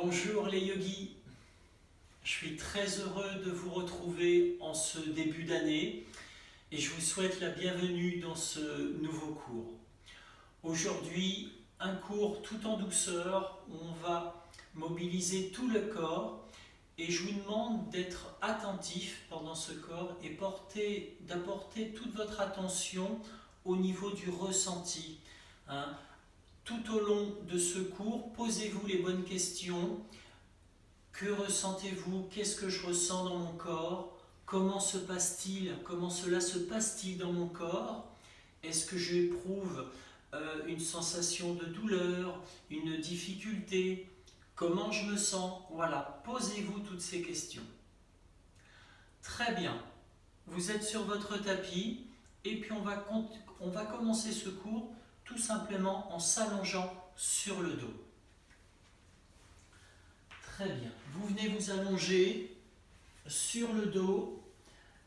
Bonjour les yogis, je suis très heureux de vous retrouver en ce début d'année et je vous souhaite la bienvenue dans ce nouveau cours. Aujourd'hui, un cours tout en douceur où on va mobiliser tout le corps et je vous demande d'être attentif pendant ce corps et d'apporter toute votre attention au niveau du ressenti. Hein. Tout au long de ce cours, posez-vous les bonnes questions. Que ressentez-vous? Qu'est-ce que je ressens dans mon corps? Comment cela se passe-t-il dans mon corps? Est-ce que j'éprouve une sensation de douleur, une difficulté? Comment je me sens? Voilà, posez-vous toutes ces questions. Très bien, vous êtes sur votre tapis et puis on va commencer ce cours tout simplement en s'allongeant sur le dos. Très bien. Vous venez vous allonger sur le dos,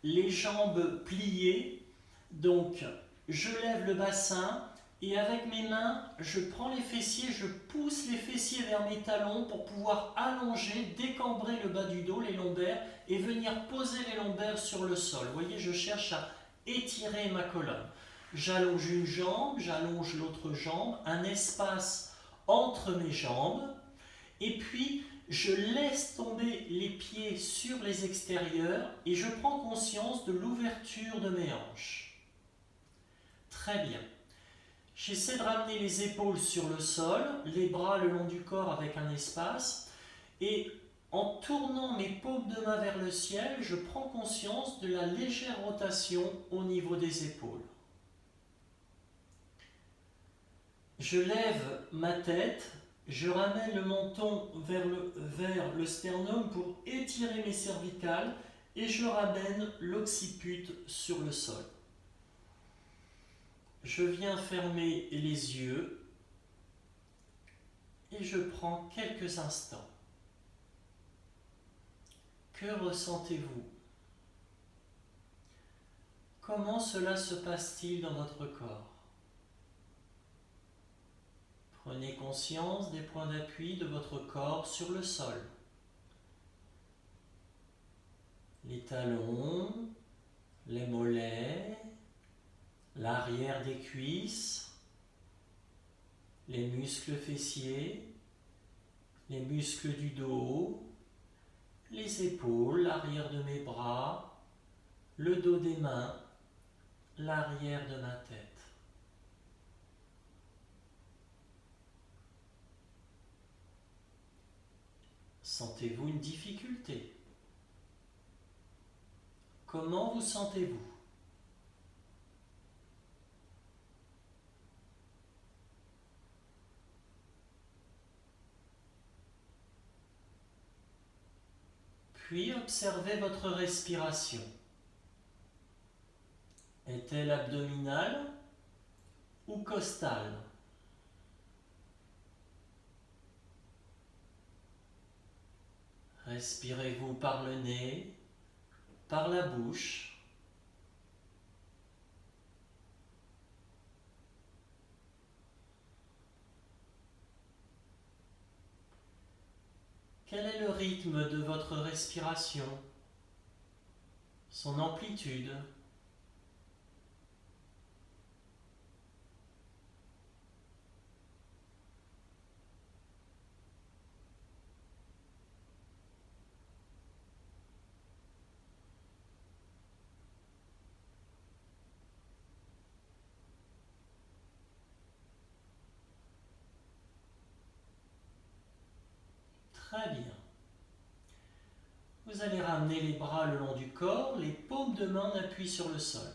les jambes pliées. Donc, je lève le bassin et avec mes mains, je prends les fessiers, je pousse les fessiers vers mes talons pour pouvoir allonger, décambrer le bas du dos, les lombaires, et venir poser les lombaires sur le sol. Vous voyez, je cherche à étirer ma colonne. J'allonge une jambe, j'allonge l'autre jambe, un espace entre mes jambes, et puis je laisse tomber les pieds sur les extérieurs et je prends conscience de l'ouverture de mes hanches. Très bien. J'essaie de ramener les épaules sur le sol, les bras le long du corps avec un espace, et en tournant mes paumes de main vers le ciel, je prends conscience de la légère rotation au niveau des épaules. Je lève ma tête, je ramène le menton vers le sternum pour étirer mes cervicales et je ramène l'occiput sur le sol. Je viens fermer les yeux et je prends quelques instants. Que ressentez-vous? Comment cela se passe-t-il dans votre corps? Prenez conscience des points d'appui de votre corps sur le sol. Les talons, les mollets, l'arrière des cuisses, les muscles fessiers, les muscles du dos, les épaules, l'arrière de mes bras, le dos des mains, l'arrière de ma tête. Sentez-vous une difficulté? Comment vous sentez-vous? Puis observez votre respiration. Est-elle abdominale ou costale? Respirez-vous par le nez, par la bouche. Quel est le rythme de votre respiration? Son amplitude? Très bien. Vous allez ramener les bras le long du corps, les paumes de main en appui sur le sol.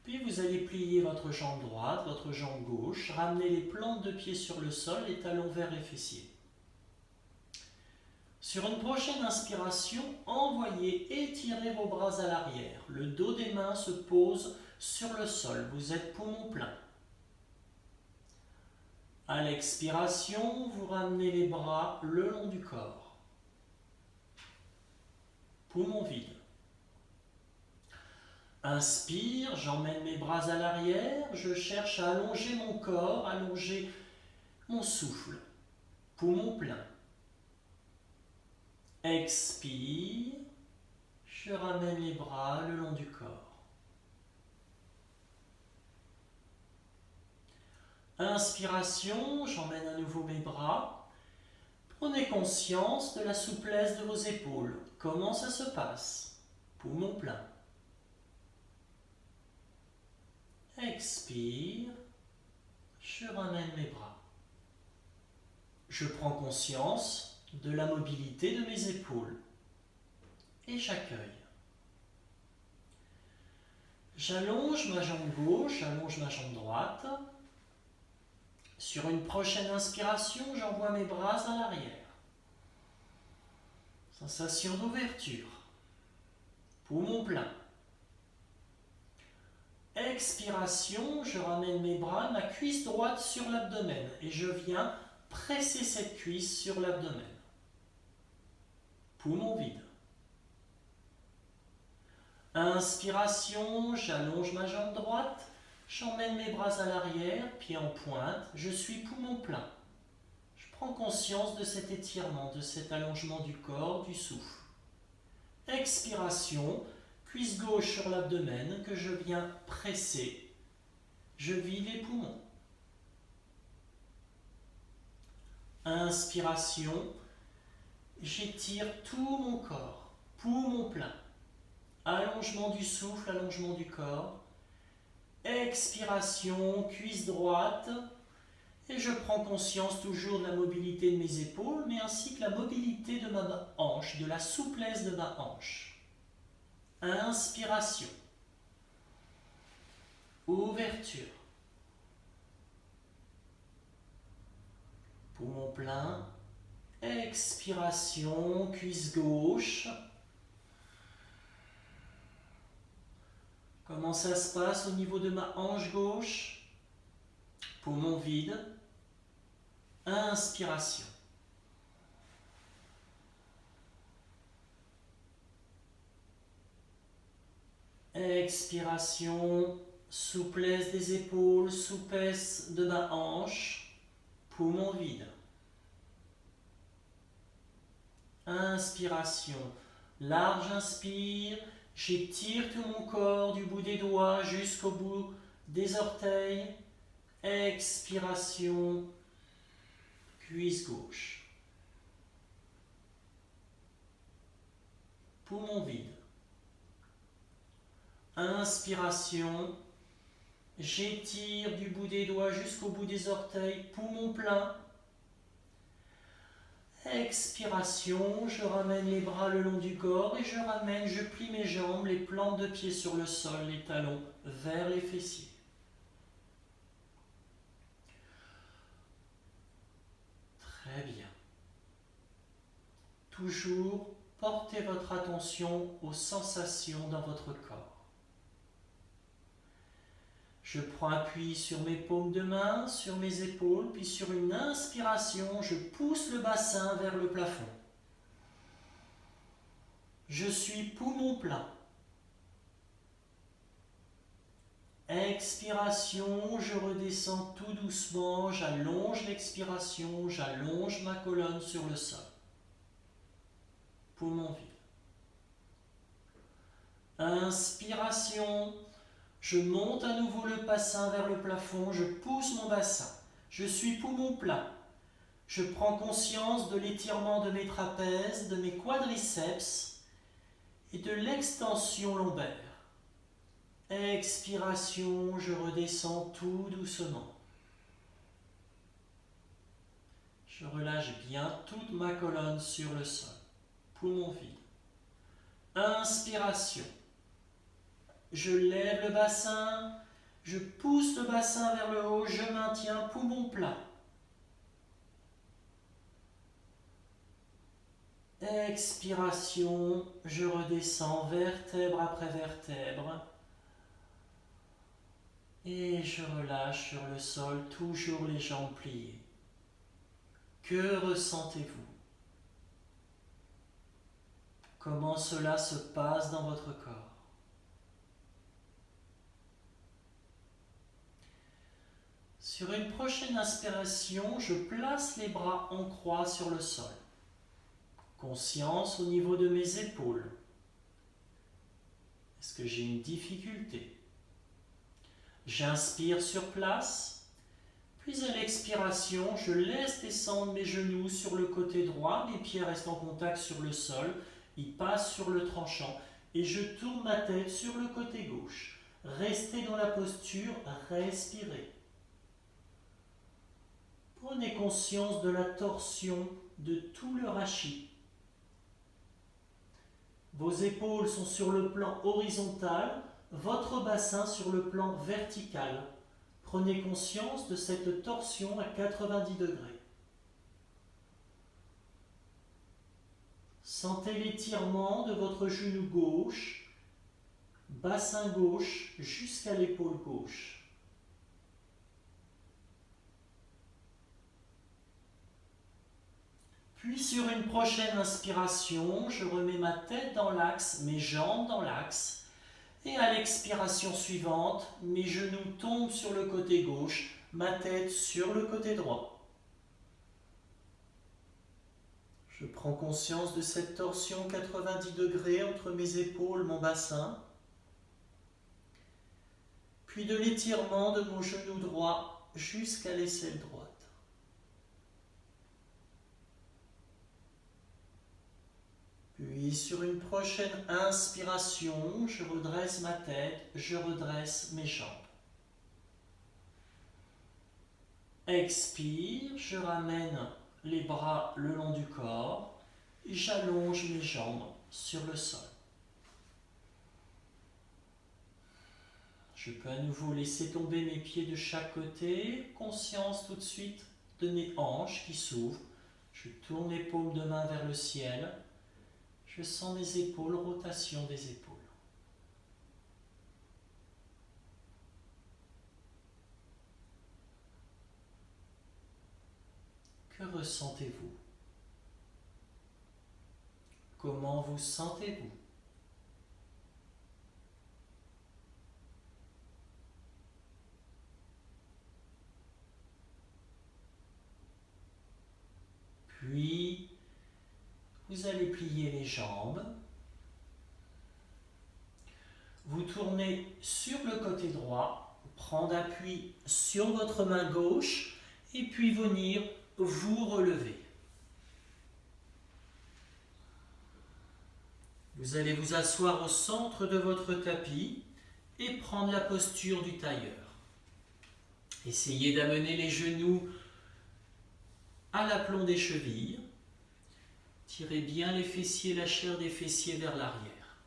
Puis vous allez plier votre jambe droite, votre jambe gauche, ramener les plantes de pied sur le sol, les talons vers les fessiers. Sur une prochaine inspiration, envoyez, étirez vos bras à l'arrière. Le dos des mains se pose sur le sol. Vous êtes poumon plein. À l'expiration, vous ramenez les bras le long du corps. Poumon vide. Inspire, j'emmène mes bras à l'arrière, je cherche à allonger mon corps, allonger mon souffle. poumon plein. Expire, je ramène les bras le long du corps. Inspiration, j'emmène à nouveau mes bras. Prenez conscience de la souplesse de vos épaules. Comment ça se passe? Poumon plein. Expire, je ramène mes bras. Je prends conscience de la mobilité de mes épaules et j'accueille. J'allonge ma jambe gauche, j'allonge ma jambe droite. Sur une prochaine inspiration, j'envoie mes bras à l'arrière. Sensation d'ouverture. Poumon plein. Expiration, je ramène mes bras, ma cuisse droite sur l'abdomen et je viens presser cette cuisse sur l'abdomen. Poumon vide. Inspiration, j'allonge ma jambe droite, j'emmène mes bras à l'arrière, pied en pointe, je suis poumon plein. Je prends conscience de cet étirement, de cet allongement du corps, du souffle. Expiration, cuisse gauche sur l'abdomen que je viens presser. Je vide les poumons. Inspiration, j'étire tout mon corps, poumon plein. Allongement du souffle, allongement du corps. Expiration, cuisse droite. Et je prends conscience toujours de la mobilité de mes épaules, mais ainsi que la mobilité de ma hanche, de la souplesse de ma hanche. Inspiration. Ouverture. Poumon plein. Expiration, cuisse gauche. Comment ça se passe au niveau de ma hanche gauche? Poumon vide. Inspiration. Expiration, souplesse des épaules, souplesse de ma hanche, poumon vide. Inspiration, large inspire, j'étire tout mon corps du bout des doigts jusqu'au bout des orteils. Expiration, cuisse gauche. Poumon vide. Inspiration, j'étire du bout des doigts jusqu'au bout des orteils, poumon plein. Expiration, je ramène les bras le long du corps et je plie mes jambes, les plantes de pied sur le sol, les talons vers les fessiers. Très bien. Toujours portez votre attention aux sensations dans votre corps. Je prends appui sur mes paumes de main, sur mes épaules, puis sur une inspiration, je pousse le bassin vers le plafond. Je suis poumon plein. Expiration, je redescends tout doucement, j'allonge l'expiration, j'allonge ma colonne sur le sol. Poumon vide. Inspiration, je monte à nouveau le bassin vers le plafond, je pousse mon bassin. Je suis poumon plein. Je prends conscience de l'étirement de mes trapèzes, de mes quadriceps et de l'extension lombaire. Expiration, je redescends tout doucement. Je relâche bien toute ma colonne sur le sol. Poumon vide. Inspiration. Je lève le bassin, je pousse le bassin vers le haut, je maintiens poumon plein. Expiration, je redescends vertèbre après vertèbre. Et je relâche sur le sol, toujours les jambes pliées. Que ressentez-vous? Comment cela se passe dans votre corps? Sur une prochaine inspiration, je place les bras en croix sur le sol. Conscience au niveau de mes épaules. Est-ce que j'ai une difficulté? J'inspire sur place, puis à l'expiration, je laisse descendre mes genoux sur le côté droit, mes pieds restent en contact sur le sol, ils passent sur le tranchant et je tourne ma tête sur le côté gauche. Restez dans la posture, respirez. Prenez conscience de la torsion de tout le rachis. Vos épaules sont sur le plan horizontal, votre bassin sur le plan vertical. Prenez conscience de cette torsion à 90 degrés. Sentez l'étirement de votre genou gauche, bassin gauche jusqu'à l'épaule gauche. Puis sur une prochaine inspiration, je remets ma tête dans l'axe, mes jambes dans l'axe. Et à l'expiration suivante, mes genoux tombent sur le côté gauche, ma tête sur le côté droit. Je prends conscience de cette torsion 90 degrés entre mes épaules, mon bassin. Puis de l'étirement de mon genou droit jusqu'à l'aisselle droite. Puis sur une prochaine inspiration, je redresse ma tête, je redresse mes jambes. Expire, je ramène les bras le long du corps et j'allonge mes jambes sur le sol. Je peux à nouveau laisser tomber mes pieds de chaque côté, conscience tout de suite de mes hanches qui s'ouvrent. Je tourne les paumes de main vers le ciel. Je sens mes épaules, rotation des épaules. Que ressentez-vous? Comment vous sentez-vous? Puis, vous allez plier les jambes. Vous tournez sur le côté droit, prendre appui sur votre main gauche et puis venir vous relever. Vous allez vous asseoir au centre de votre tapis et prendre la posture du tailleur. Essayez d'amener les genoux à l'aplomb des chevilles. Tirez bien les fessiers, la chair des fessiers vers l'arrière.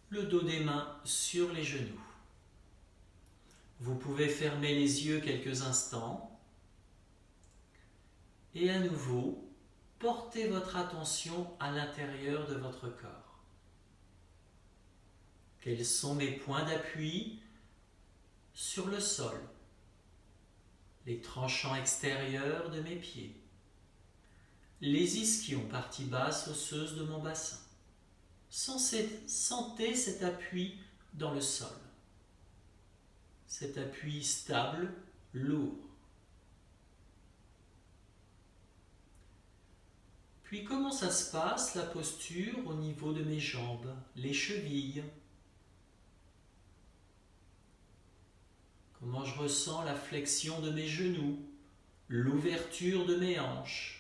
Le dos des mains sur les genoux. Vous pouvez fermer les yeux quelques instants. Et à nouveau, portez votre attention à l'intérieur de votre corps. Quels sont mes points d'appui sur le sol? Les tranchants extérieurs de mes pieds. Les ischions, partie basse osseuse de mon bassin. Sentez cet appui dans le sol. Cet appui stable, lourd. Puis comment ça se passe, la posture au niveau de mes jambes, les chevilles? Comment je ressens la flexion de mes genoux, l'ouverture de mes hanches?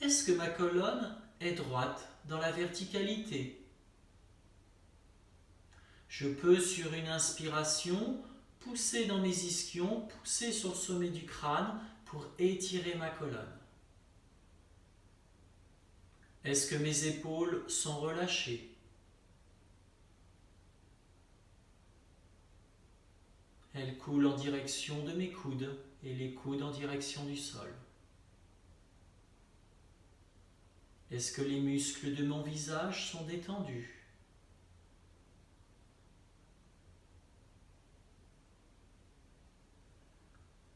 Est-ce que ma colonne est droite dans la verticalité? Je peux, sur une inspiration, pousser dans mes ischions, pousser sur le sommet du crâne pour étirer ma colonne. Est-ce que mes épaules sont relâchées? Elles coulent en direction de mes coudes et les coudes en direction du sol. Est-ce que les muscles de mon visage sont détendus?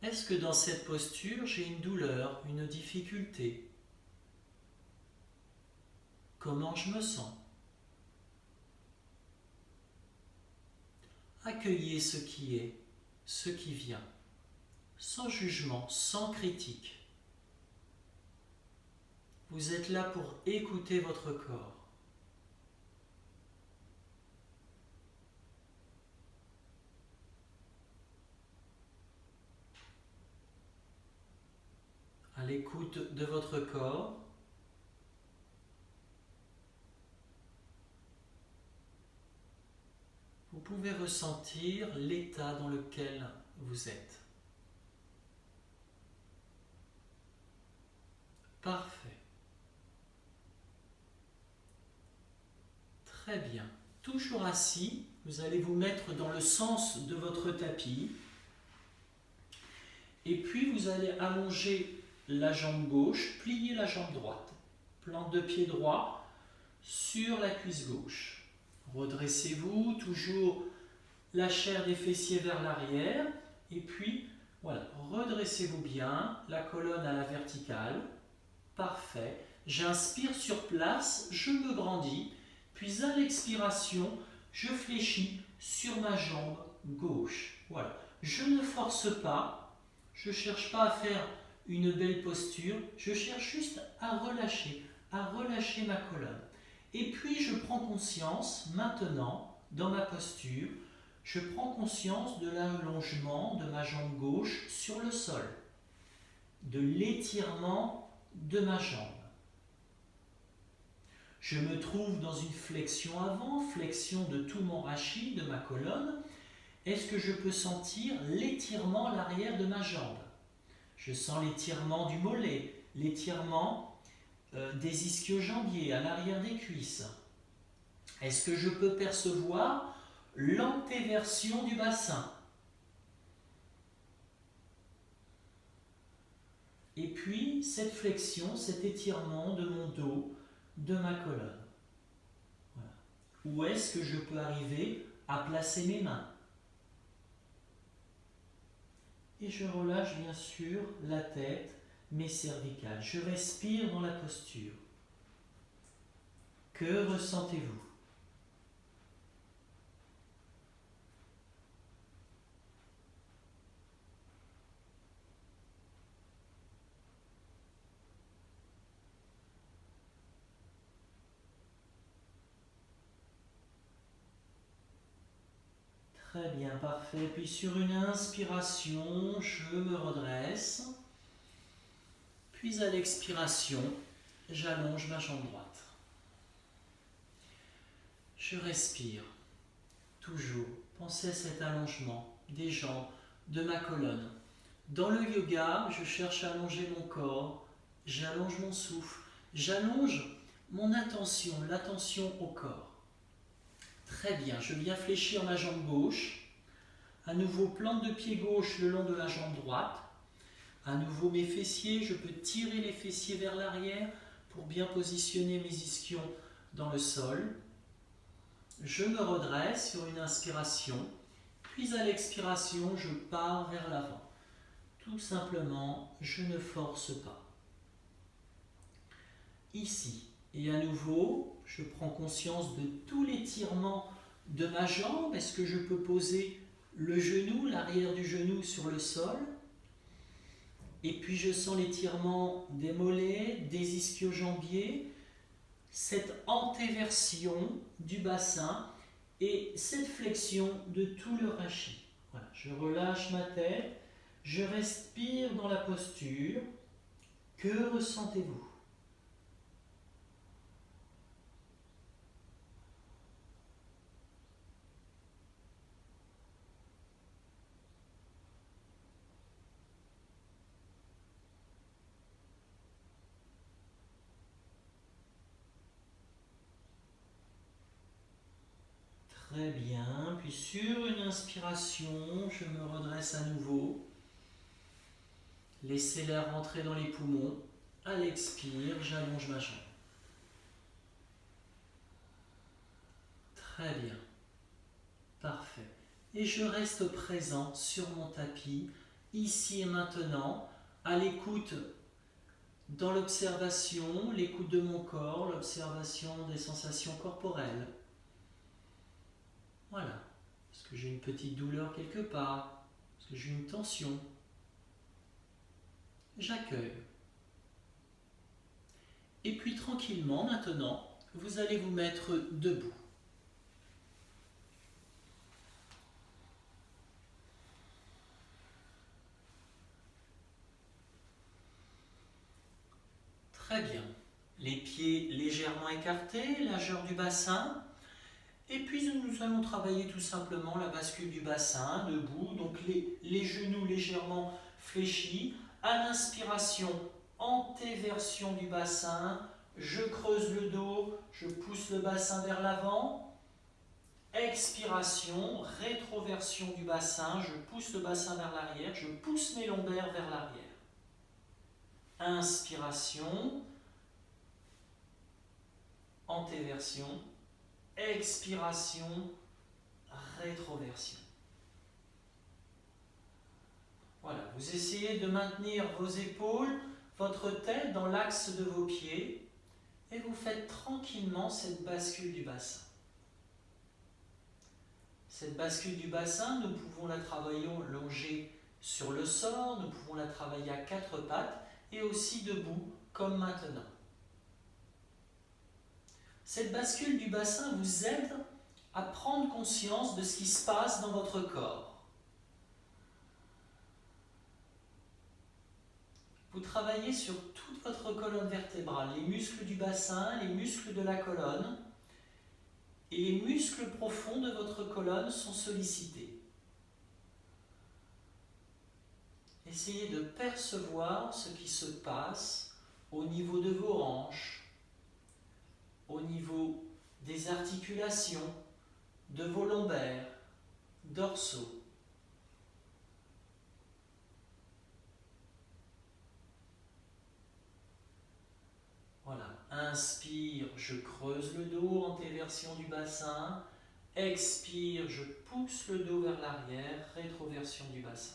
Est-ce que dans cette posture, j'ai une douleur, une difficulté? Comment je me sens? Accueillez ce qui est, ce qui vient, sans jugement, sans critique. Vous êtes là pour écouter votre corps. À l'écoute de votre corps, vous pouvez ressentir l'état dans lequel vous êtes. Parfait. Très bien. Toujours assis, vous allez vous mettre dans le sens de votre tapis. Et puis vous allez allonger la jambe gauche, plier la jambe droite. Plante de pied droit sur la cuisse gauche. Redressez-vous, toujours la chair des fessiers vers l'arrière. Et puis, voilà, redressez-vous bien, la colonne à la verticale. Parfait. J'inspire sur place, je me grandis. Puis à l'expiration, je fléchis sur ma jambe gauche. Voilà. Je ne force pas, je ne cherche pas à faire une belle posture, je cherche juste à relâcher ma colonne. Et puis je prends conscience, maintenant, dans ma posture, je prends conscience de l'allongement de ma jambe gauche sur le sol, de l'étirement de ma jambe. Je me trouve dans une flexion avant, flexion de tout mon rachis, de ma colonne. Est-ce que je peux sentir l'étirement à l'arrière de ma jambe? Je sens l'étirement du mollet, l'étirement des ischio-jambiers à l'arrière des cuisses. Est-ce que je peux percevoir l'antéversion du bassin? Et puis cette flexion, cet étirement de mon dos, de ma colonne. Voilà. Où est-ce que je peux arriver à placer mes mains? Et je relâche bien sûr la tête, mes cervicales. Je respire dans la posture. Que ressentez-vous? Très bien, parfait. Puis sur une inspiration, je me redresse. Puis à l'expiration, j'allonge ma jambe droite. Je respire. Toujours. Pensez à cet allongement des jambes, de ma colonne. Dans le yoga, je cherche à allonger mon corps. J'allonge mon souffle. J'allonge mon attention, l'attention au corps. Très bien, je viens fléchir ma jambe gauche. À nouveau, plante de pied gauche le long de la jambe droite. À nouveau, mes fessiers, je peux tirer les fessiers vers l'arrière pour bien positionner mes ischions dans le sol. Je me redresse sur une inspiration. Puis à l'expiration, je pars vers l'avant. Tout simplement, je ne force pas. Ici. Et à nouveau, je prends conscience de tout l'étirement de ma jambe. Est-ce que je peux poser le genou, l'arrière du genou sur le sol? Et puis je sens l'étirement des mollets, des ischio-jambiers, cette antéversion du bassin et cette flexion de tout le rachis. Voilà, je relâche ma tête, je respire dans la posture. Que ressentez-vous? Très bien, puis sur une inspiration, je me redresse à nouveau. Laissez l'air rentrer dans les poumons. À l'expire, j'allonge ma jambe. Très bien, parfait. Et je reste présent sur mon tapis, ici et maintenant, à l'écoute dans l'observation, l'écoute de mon corps, l'observation des sensations corporelles. Voilà. Est-ce Est-ce que j'ai une petite douleur quelque part? Est-ce que j'ai une tension? J'accueille. Et puis tranquillement, maintenant, vous allez vous mettre debout. Très bien. Les pieds légèrement écartés, largeur du bassin. Et puis nous allons travailler tout simplement la bascule du bassin, debout. Donc les genoux légèrement fléchis. À l'inspiration, antéversion du bassin. Je creuse le dos, je pousse le bassin vers l'avant. Expiration, rétroversion du bassin. Je pousse le bassin vers l'arrière. Je pousse mes lombaires vers l'arrière. Inspiration, antéversion, expiration, rétroversion. Voilà, vous essayez de maintenir vos épaules, votre tête dans l'axe de vos pieds et vous faites tranquillement cette bascule du bassin. Cette bascule du bassin, nous pouvons la travailler longée sur le sol, nous pouvons la travailler à quatre pattes et aussi debout, comme maintenant. Cette bascule du bassin vous aide à prendre conscience de ce qui se passe dans votre corps. Vous travaillez sur toute votre colonne vertébrale, les muscles du bassin, les muscles de la colonne, et les muscles profonds de votre colonne sont sollicités. Essayez de percevoir ce qui se passe au niveau de vos hanches, au niveau des articulations, de vos lombaires, dorsaux. Voilà, inspire, je creuse le dos, antéversion du bassin. Expire, je pousse le dos vers l'arrière, rétroversion du bassin.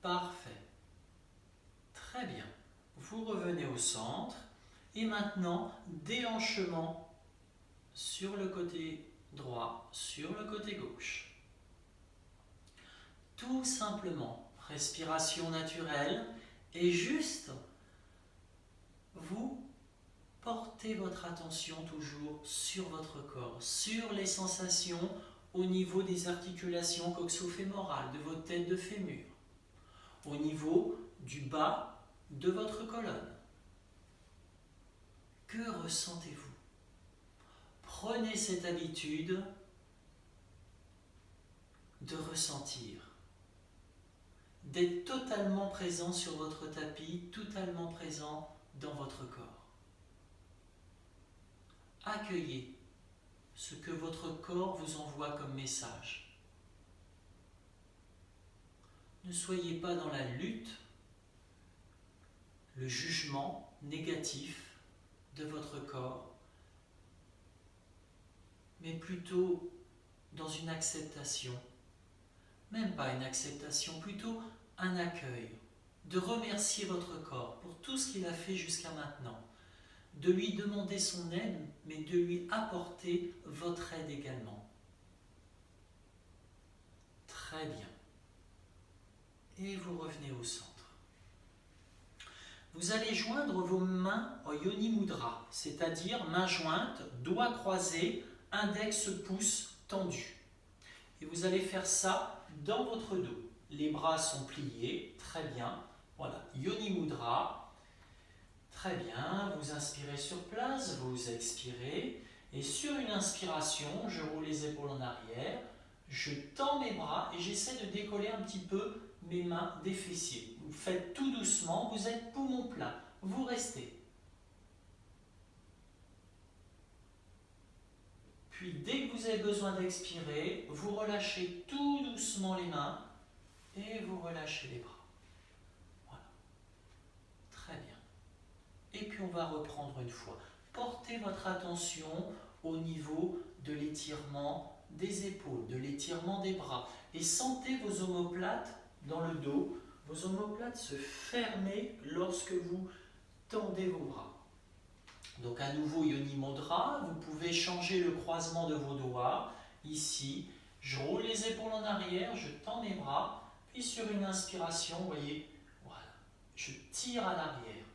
Parfait. Très bien. Vous revenez au centre et maintenant déhanchement sur le côté droit, sur le côté gauche. Tout simplement, respiration naturelle et juste vous portez votre attention toujours sur votre corps, sur les sensations au niveau des articulations coxo-fémorales, de votre tête de fémur, au niveau du bas de votre colonne. Que ressentez-vous? Prenez cette habitude de ressentir, d'être totalement présent sur votre tapis, totalement présent dans votre corps. Accueillez ce que votre corps vous envoie comme message. Ne soyez pas dans la lutte, le jugement négatif de votre corps, mais plutôt dans une acceptation, même pas une acceptation, plutôt un accueil, de remercier votre corps pour tout ce qu'il a fait jusqu'à maintenant, de lui demander son aide, mais de lui apporter votre aide également. Très bien. Et vous revenez au centre. Vous allez joindre vos mains en Yoni Mudra, c'est-à-dire mains jointes, doigts croisés, index, pouce tendu. Et vous allez faire ça dans votre dos. Les bras sont pliés, très bien. Voilà, Yoni Mudra. Très bien, vous inspirez sur place, vous expirez. Et sur une inspiration, je roule les épaules en arrière, je tends mes bras et j'essaie de décoller un petit peu mes mains des fessiers. Vous faites tout doucement, vous êtes poumon plein. Vous restez. Puis dès que vous avez besoin d'expirer, vous relâchez tout doucement les mains et vous relâchez les bras. Voilà. Très bien. puis on va reprendre une fois. Portez votre attention au niveau de l'étirement des épaules, de l'étirement des bras. Et sentez vos omoplates dans le dos, vos omoplates se fermer lorsque vous tendez vos bras. Donc à nouveau Yoni Mudra, vous pouvez changer le croisement de vos doigts. Ici, je roule les épaules en arrière, je tends mes bras, puis sur une inspiration, vous voyez, voilà, je tire à l'arrière.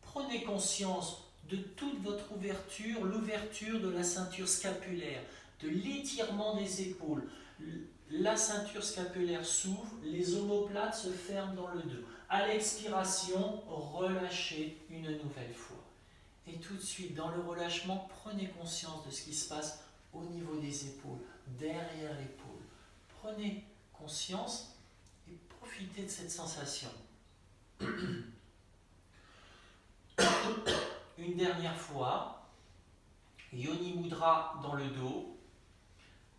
Prenez conscience de toute votre ouverture, l'ouverture de la ceinture scapulaire, de l'étirement des épaules. La ceinture scapulaire s'ouvre, les omoplates se ferment dans le dos. À l'expiration, relâchez une nouvelle fois. Et tout de suite, dans le relâchement, prenez conscience de ce qui se passe au niveau des épaules, derrière l'épaule. Prenez conscience et profitez de cette sensation. Une dernière fois, Yoni Mudra dans le dos.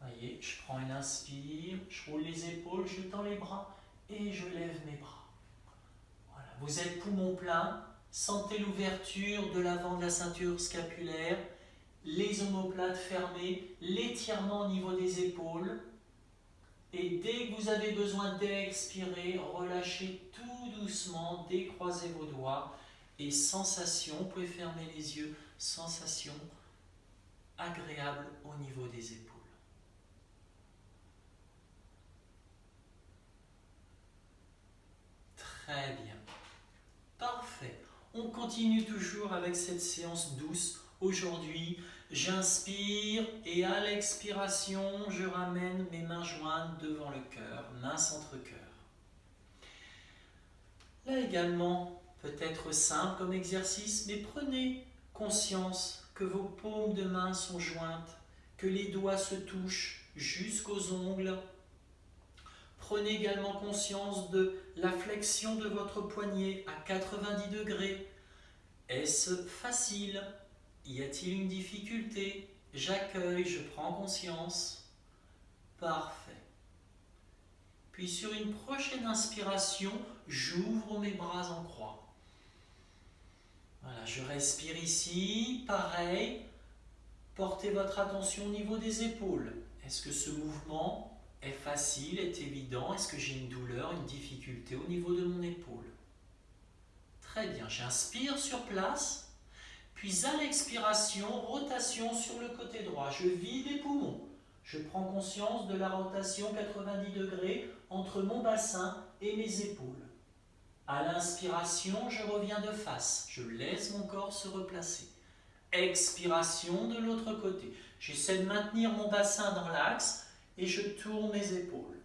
Voyez, je prends une inspire, je roule les épaules, je tends les bras et je lève mes bras. Voilà. Vous êtes poumon plein, sentez l'ouverture de l'avant de la ceinture scapulaire, les omoplates fermées, l'étirement au niveau des épaules. Et dès que vous avez besoin d'expirer, relâchez tout doucement, décroisez vos doigts. Et sensation, vous pouvez fermer les yeux, sensation agréable au niveau des épaules. Très bien. Parfait. On continue toujours avec cette séance douce. Aujourd'hui, j'inspire et à l'expiration, je ramène mes mains jointes devant le cœur, main centre cœur. Là également, peut-être simple comme exercice, mais prenez conscience que vos paumes de main sont jointes, que les doigts se touchent jusqu'aux ongles. Prenez également conscience de la flexion de votre poignet à 90 degrés. Est-ce facile? Y a-t-il une difficulté? J'accueille, je prends conscience. Parfait. Puis sur une prochaine inspiration, j'ouvre mes bras en croix. Voilà, je respire ici, pareil. Portez votre attention au niveau des épaules. Est-ce que ce mouvement est facile, est évident? Est-ce que j'ai une douleur, une difficulté au niveau de mon épaule? Très bien, j'inspire sur place, puis à l'expiration, rotation sur le côté droit. Je vide les poumons. Je prends conscience de la rotation 90 degrés entre mon bassin et mes épaules. À l'inspiration, je reviens de face. Je laisse mon corps se replacer. Expiration de l'autre côté. J'essaie de maintenir mon bassin dans l'axe et je tourne mes épaules.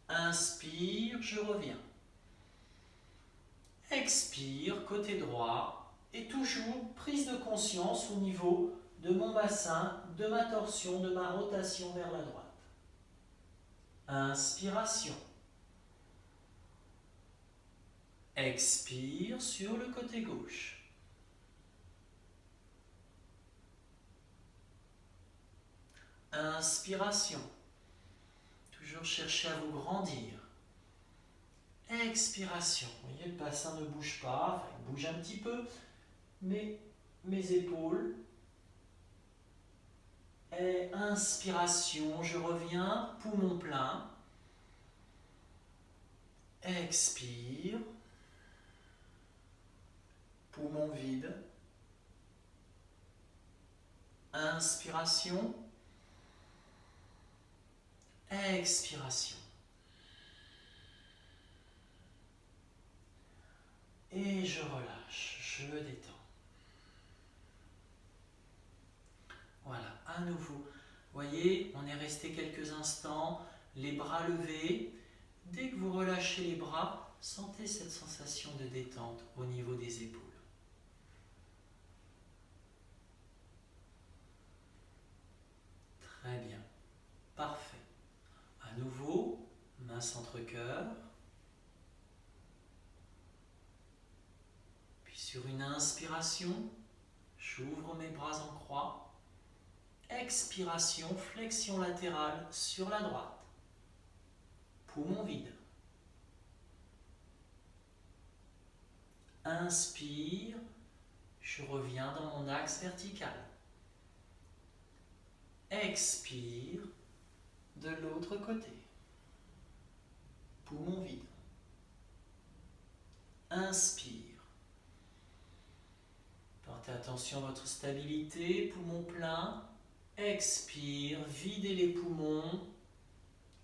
Inspire, je reviens. Expire, côté droit. Et toujours prise de conscience au niveau de mon bassin, de ma torsion, de ma rotation vers la droite. Inspiration. Expire sur le côté gauche. Inspiration. Toujours chercher à vous grandir. Expiration. Vous voyez, le bassin ne bouge pas, enfin, il bouge un petit peu, mais mes épaules. Et inspiration, je reviens, poumon plein. Expire. Poumon vide. Inspiration. Expiration. Et je relâche, je détends. Voilà, à nouveau. Vous voyez, on est resté quelques instants, les bras levés. Dès que vous relâchez les bras, sentez cette sensation de détente au niveau des épaules. Très bien, parfait. À nouveau, main centre-cœur. Puis sur une inspiration, j'ouvre mes bras en croix. Expiration, flexion latérale sur la droite. Poumon vide. Inspire, je reviens dans mon axe vertical. Expire, de l'autre côté. Poumon vide. Inspire. Portez attention à votre stabilité, poumon plein. Expire, videz les poumons.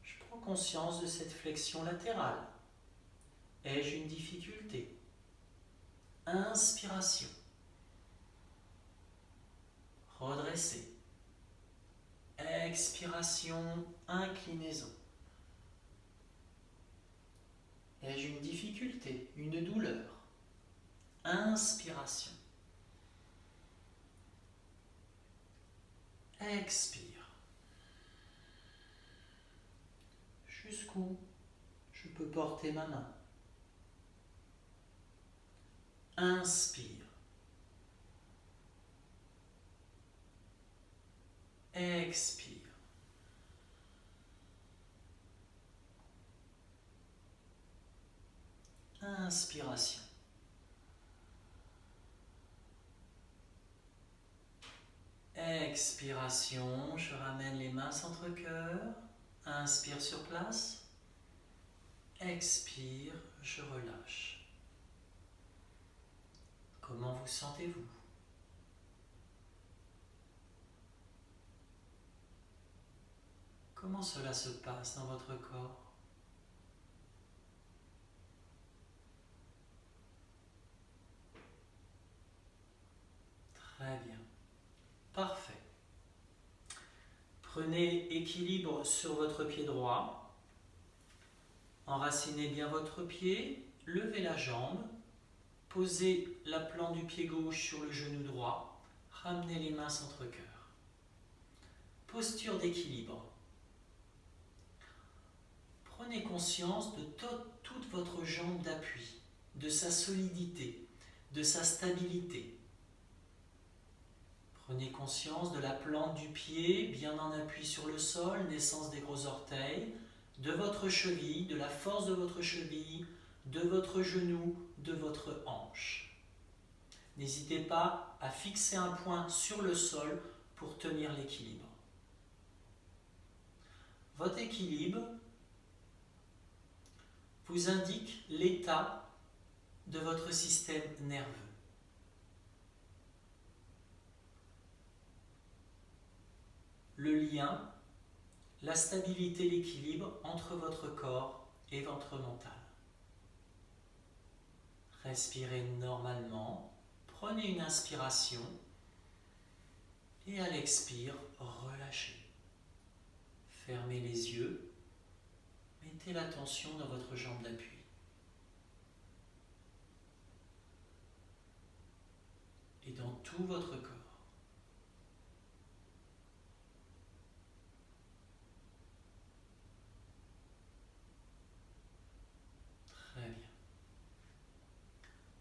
Je prends conscience de cette flexion latérale. Ai-je une difficulté? Inspiration. Redressez. Expiration, inclinaison. Ai-je une difficulté, une douleur? Inspiration. Expire. Jusqu'où je peux porter ma main? Inspire. Expire. Inspiration. Expiration, je ramène les mains centre-cœur. Inspire sur place. Expire, je relâche. Comment vous sentez-vous? Comment cela se passe dans votre corps? Très bien. Parfait. Prenez équilibre sur votre pied droit. Enracinez bien votre pied. Levez la jambe. Posez la plante du pied gauche sur le genou droit. Ramenez les mains centre-cœur. Posture d'équilibre. Prenez conscience de toute votre jambe d'appui, de sa solidité, de sa stabilité. Prenez conscience de la plante du pied, bien en appui sur le sol, naissance des gros orteils, de votre cheville, de la force de votre cheville, de votre genou, de votre hanche. N'hésitez pas à fixer un point sur le sol pour tenir l'équilibre. Votre équilibre vous indique l'état de votre système nerveux. Le lien, la stabilité, l'équilibre entre votre corps et votre mental. Respirez normalement, prenez une inspiration et à l'expire, relâchez. Fermez les yeux, mettez l'attention dans votre jambe d'appui. Et dans tout votre corps. Très bien.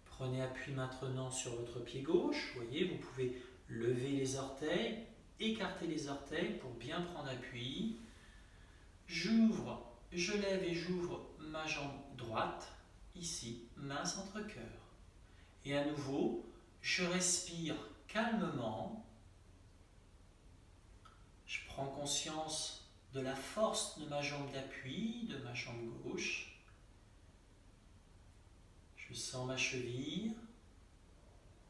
Prenez appui maintenant sur votre pied gauche. Vous voyez, vous pouvez lever les orteils, écarter les orteils pour bien prendre appui. J'ouvre, je lève et j'ouvre ma jambe droite, ici, main centre-cœur. Et à nouveau, je respire calmement. Je prends conscience de la force de ma jambe d'appui, de ma jambe gauche. Je sens ma cheville,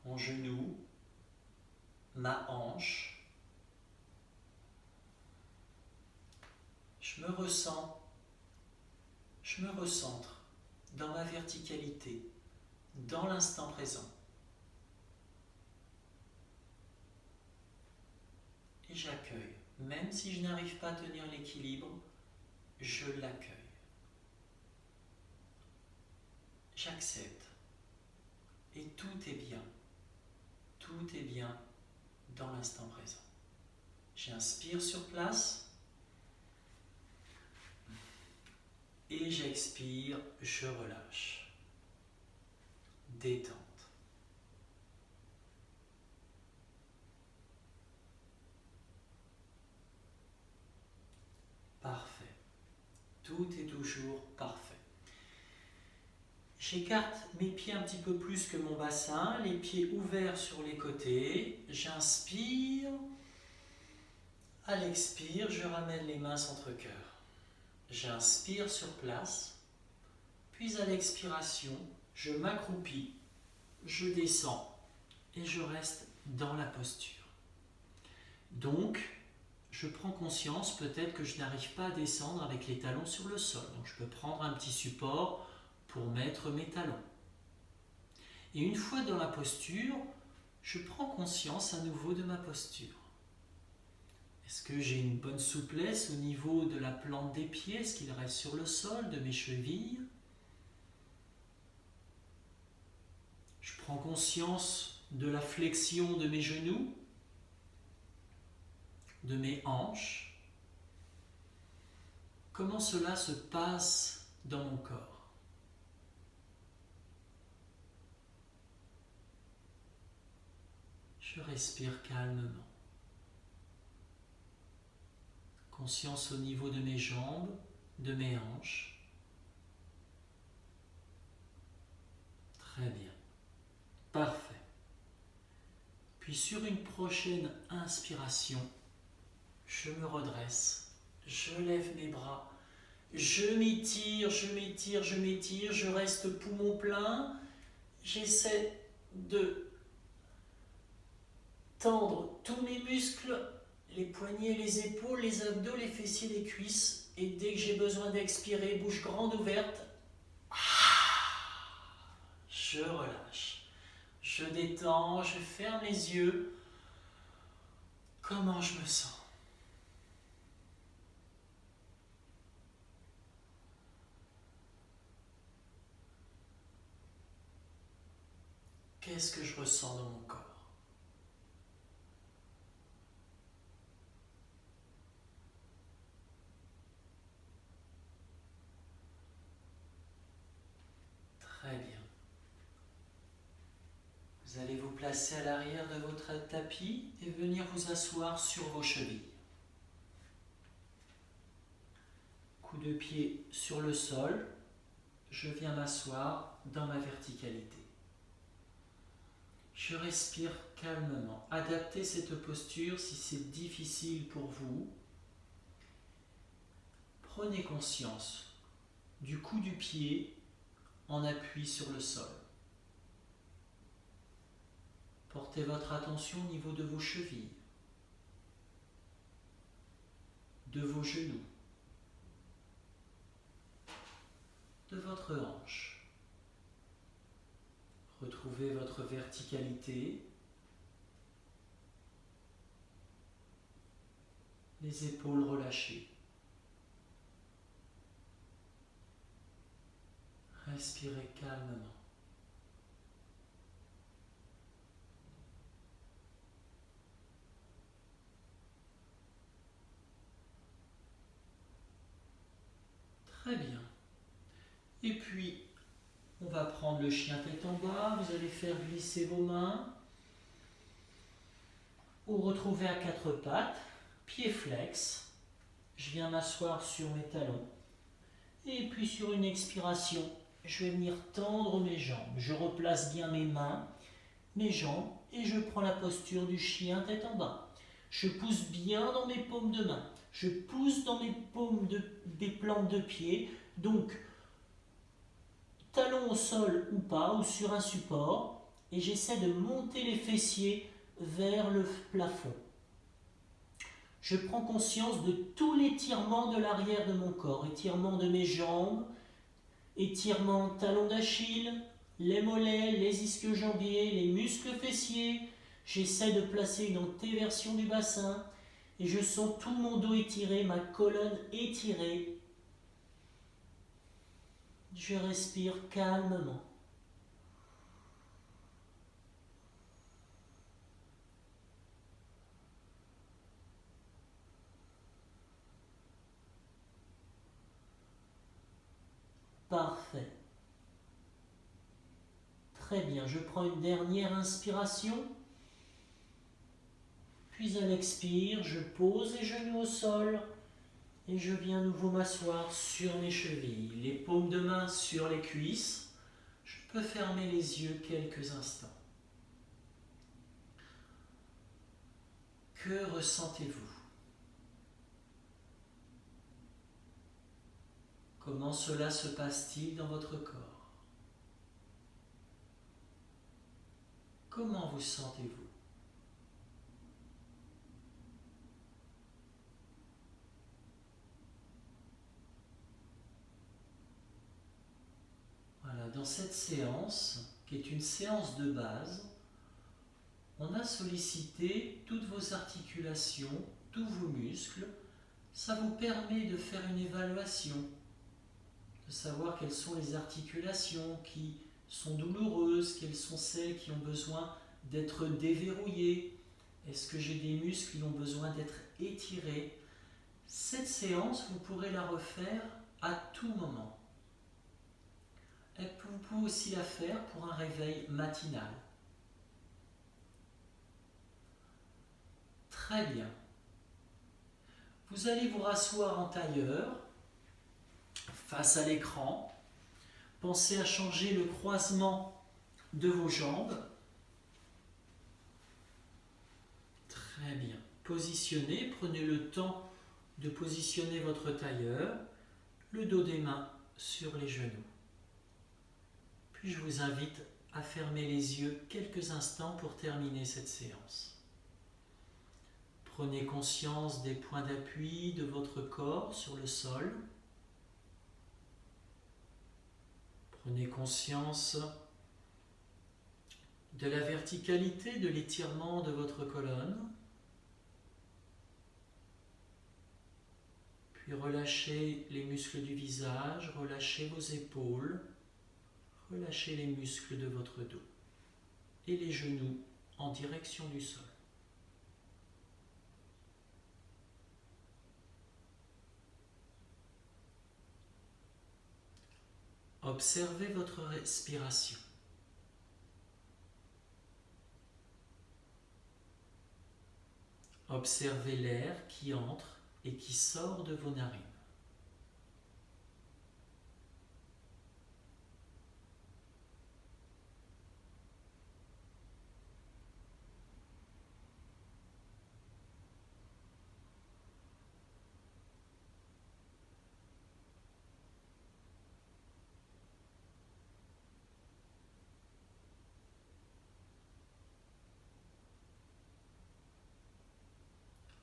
mon genou, ma hanche. Je me recentre dans ma verticalité, dans l'instant présent. Et j'accueille. Même si je n'arrive pas à tenir l'équilibre, je l'accueille. J'accepte. Et tout est bien. Tout est bien dans l'instant présent. J'inspire sur place. Et j'expire, je relâche. Détente. Parfait. Tout est toujours parfait. J'écarte mes pieds un petit peu plus que mon bassin, les pieds ouverts sur les côtés. J'inspire. À l'expire, je ramène les mains centre-cœur. J'inspire sur place. Puis à l'expiration, je m'accroupis. Je descends et je reste dans la posture. Donc, je prends conscience peut-être que je n'arrive pas à descendre avec les talons sur le sol. Donc, je peux prendre un petit support pour mettre mes talons. Et une fois dans la posture, je prends conscience à nouveau de ma posture. Est-ce que j'ai une bonne souplesse au niveau de la plante des pieds? Est-ce qu'il reste sur le sol, de mes chevilles? Je prends conscience de la flexion de mes genoux, de mes hanches. Comment cela se passe dans mon corps? Je respire calmement. Conscience au niveau de mes jambes, de mes hanches. Très bien. Parfait. Puis sur une prochaine inspiration, je me redresse, je lève mes bras, je m'étire, je reste poumon plein. J'essaie de tendre tous mes muscles, les poignets, les épaules, les abdos, les fessiers, les cuisses. Et dès que j'ai besoin d'expirer, bouche grande ouverte, je relâche. Je détends, je ferme les yeux. Comment je me sens? Qu'est-ce que je ressens dans mon corps? Très bien. Vous allez vous placer à l'arrière de votre tapis et venir vous asseoir sur vos chevilles. Coup de pied sur le sol, je viens m'asseoir dans ma verticalité. Je respire calmement. Adaptez cette posture si c'est difficile pour vous. Prenez conscience du coup du pied en appui sur le sol. Portez votre attention au niveau de vos chevilles, de vos genoux, de votre hanche. Retrouvez votre verticalité, les épaules relâchées. Respirez calmement. Très bien. Et puis, on va prendre le chien tête en bas. Vous allez faire glisser vos mains. Vous retrouvez à quatre pattes, pieds flex. Je viens m'asseoir sur mes talons. Et puis sur une expiration, je vais venir tendre mes jambes. Je replace bien mes mains, mes jambes, et je prends la posture du chien tête en bas. Je pousse bien dans mes paumes de main. Je pousse dans mes paumes des plantes de pied. Donc, talons au sol ou pas, ou sur un support. Et j'essaie de monter les fessiers vers le plafond. Je prends conscience de tout l'étirement de l'arrière de mon corps. Étirement de mes jambes, étirement talon d'Achille, les mollets, les ischio-jambiers, les muscles fessiers. J'essaie de placer une antéversion du bassin et je sens tout mon dos étiré, ma colonne étirée. Je respire calmement. Parfait. Très bien, je prends une dernière inspiration. Puis à l'expire, je pose les genoux au sol et je viens à nouveau m'asseoir sur mes chevilles. Les paumes de main sur les cuisses. peux fermer les yeux quelques instants. Que ressentez-vous? Comment cela se passe-t-il dans votre corps? Comment vous sentez-vous? Voilà, dans cette séance, qui est une séance de base, on a sollicité toutes vos articulations, tous vos muscles. Ça vous permet de faire une évaluation, de savoir quelles sont les articulations qui sont douloureuses, quelles sont celles qui ont besoin d'être déverrouillées. Est-ce que j'ai des muscles qui ont besoin d'être étirés? Cette séance, vous pourrez la refaire à tout moment. Et vous pouvez aussi la faire pour un réveil matinal. Très bien. Vous allez vous rasseoir en tailleur, face à l'écran. Pensez à changer le croisement de vos jambes. Très bien. Positionnez, prenez le temps de positionner votre tailleur, le dos des mains sur les genoux. Puis je vous invite à fermer les yeux quelques instants pour terminer cette séance. Prenez conscience des points d'appui de votre corps sur le sol. Prenez conscience de la verticalité de l'étirement de votre colonne. Puis relâchez les muscles du visage, relâchez vos épaules, relâchez les muscles de votre dos et les genoux en direction du sol. Observez votre respiration. Observez l'air qui entre et qui sort de vos narines.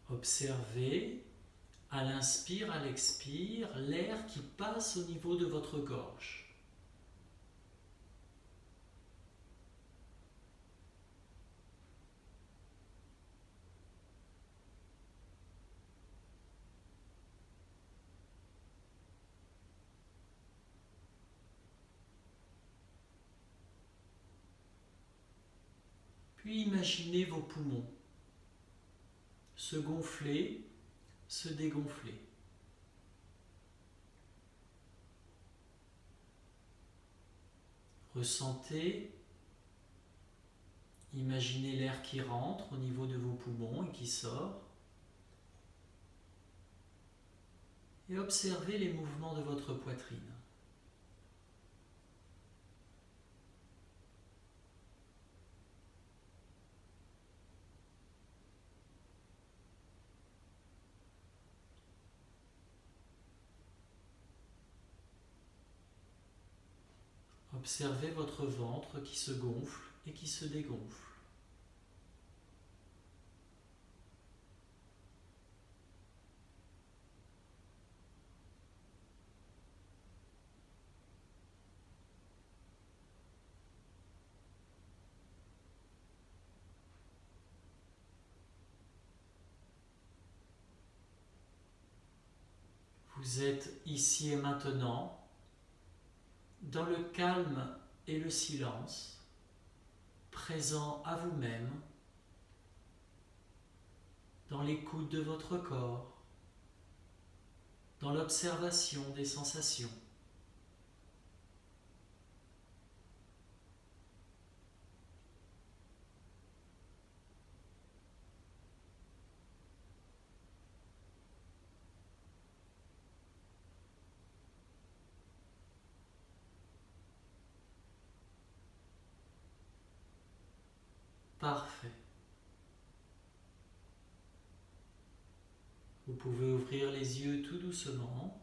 Observez, à l'inspire, à l'expire, l'air qui passe au niveau de votre gorge. Puis imaginez vos poumons se gonfler, se dégonfler. Ressentez, imaginez l'air qui rentre au niveau de vos poumons et qui sort. Et observez les mouvements de votre poitrine. Observez votre ventre qui se gonfle et qui se dégonfle. Vous êtes ici et maintenant, dans le calme et le silence, présent à vous-même, dans l'écoute de votre corps, dans l'observation des sensations. Parfait. Vous pouvez ouvrir les yeux tout doucement.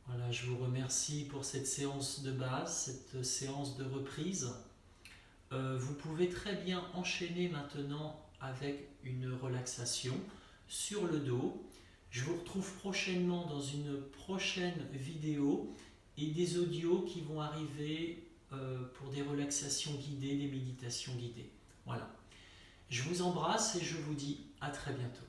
Voilà, je vous remercie pour cette séance de base, cette séance de reprise. Vous pouvez très bien enchaîner maintenant avec une relaxation sur le dos. Je vous retrouve prochainement dans une prochaine vidéo et des audios qui vont arriver pour des relaxations guidées, des méditations guidées. Voilà. Je vous embrasse et je vous dis à très bientôt.